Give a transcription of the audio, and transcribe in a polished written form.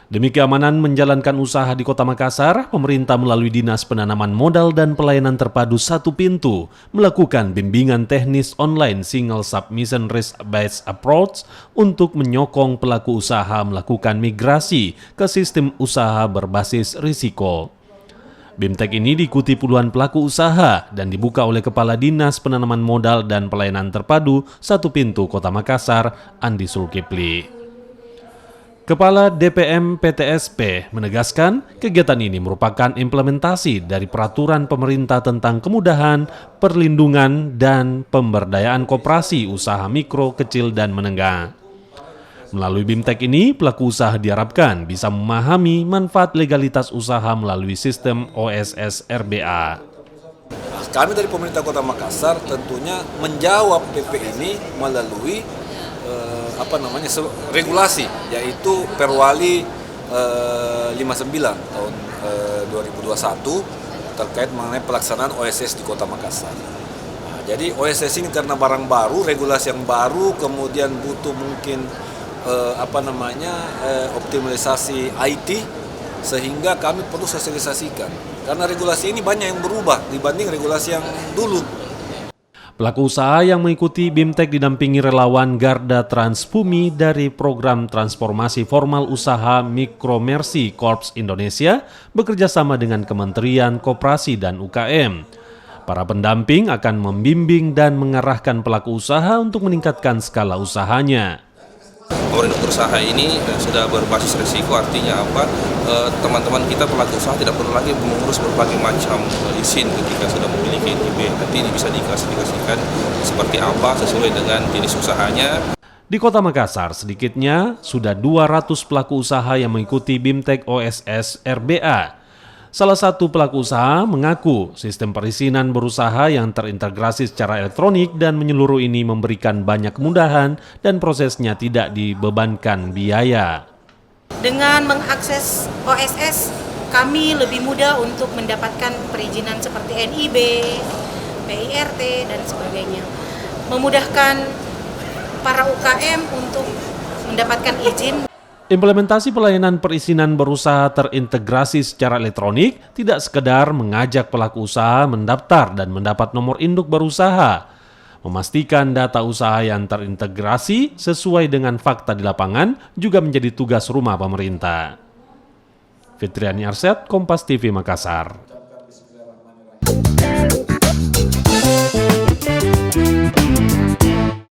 Demi keamanan menjalankan usaha di Kota Makassar, pemerintah melalui Dinas Penanaman Modal dan Pelayanan Terpadu Satu Pintu melakukan bimbingan teknis online Single Submission Risk-Based Approach untuk menyokong pelaku usaha melakukan migrasi ke sistem usaha berbasis risiko. BIMTEK ini diikuti puluhan pelaku usaha dan dibuka oleh Kepala Dinas Penanaman Modal dan Pelayanan Terpadu Satu Pintu Kota Makassar, Andi Zulkifli. Kepala DPM PTSP menegaskan kegiatan ini merupakan implementasi dari peraturan pemerintah tentang kemudahan, perlindungan, dan pemberdayaan koperasi usaha mikro, kecil, dan menengah. Melalui BIMTEK ini, pelaku usaha diharapkan bisa memahami manfaat legalitas usaha melalui sistem OSS RBA. Kami dari pemerintah Kota Makassar tentunya menjawab PP ini melalui regulasi, yaitu Perwali 59 tahun 2021 terkait mengenai pelaksanaan OSS di Kota Makassar. Nah, jadi OSS ini karena barang baru, regulasi yang baru, kemudian butuh mungkin optimalisasi IT, sehingga kami perlu sosialisasikan. Karena regulasi ini banyak yang berubah dibanding regulasi yang dulu. Pelaku usaha yang mengikuti BIMTEK didampingi relawan Garda Transbumi dari Program Transformasi Formal Usaha Mikro Mercy Corps Indonesia bekerja sama dengan Kementerian Koperasi dan UKM. Para pendamping akan membimbing dan mengarahkan pelaku usaha untuk meningkatkan skala usahanya. Pemerintah usaha ini sudah berbasis risiko, artinya apa? Teman-teman kita pelaku usaha tidak perlu lagi mengurus berbagai macam izin ketika sudah memiliki NIB. Nanti ini bisa diklasifikasikan seperti apa sesuai dengan jenis usahanya. Di Kota Makassar, sedikitnya sudah 200 pelaku usaha yang mengikuti BIMTEK OSS RBA. Salah satu pelaku usaha mengaku sistem perizinan berusaha yang terintegrasi secara elektronik dan menyeluruh ini memberikan banyak kemudahan dan prosesnya tidak dibebankan biaya. Dengan mengakses OSS, kami lebih mudah untuk mendapatkan perizinan seperti NIB, PIRT, dan sebagainya. Memudahkan para UKM untuk mendapatkan izin. Implementasi pelayanan perizinan berusaha terintegrasi secara elektronik tidak sekedar mengajak pelaku usaha mendaftar dan mendapat nomor induk berusaha. Memastikan data usaha yang terintegrasi sesuai dengan fakta di lapangan juga menjadi tugas rumah pemerintah. Fitriani Arsyad, Kompas TV Makassar.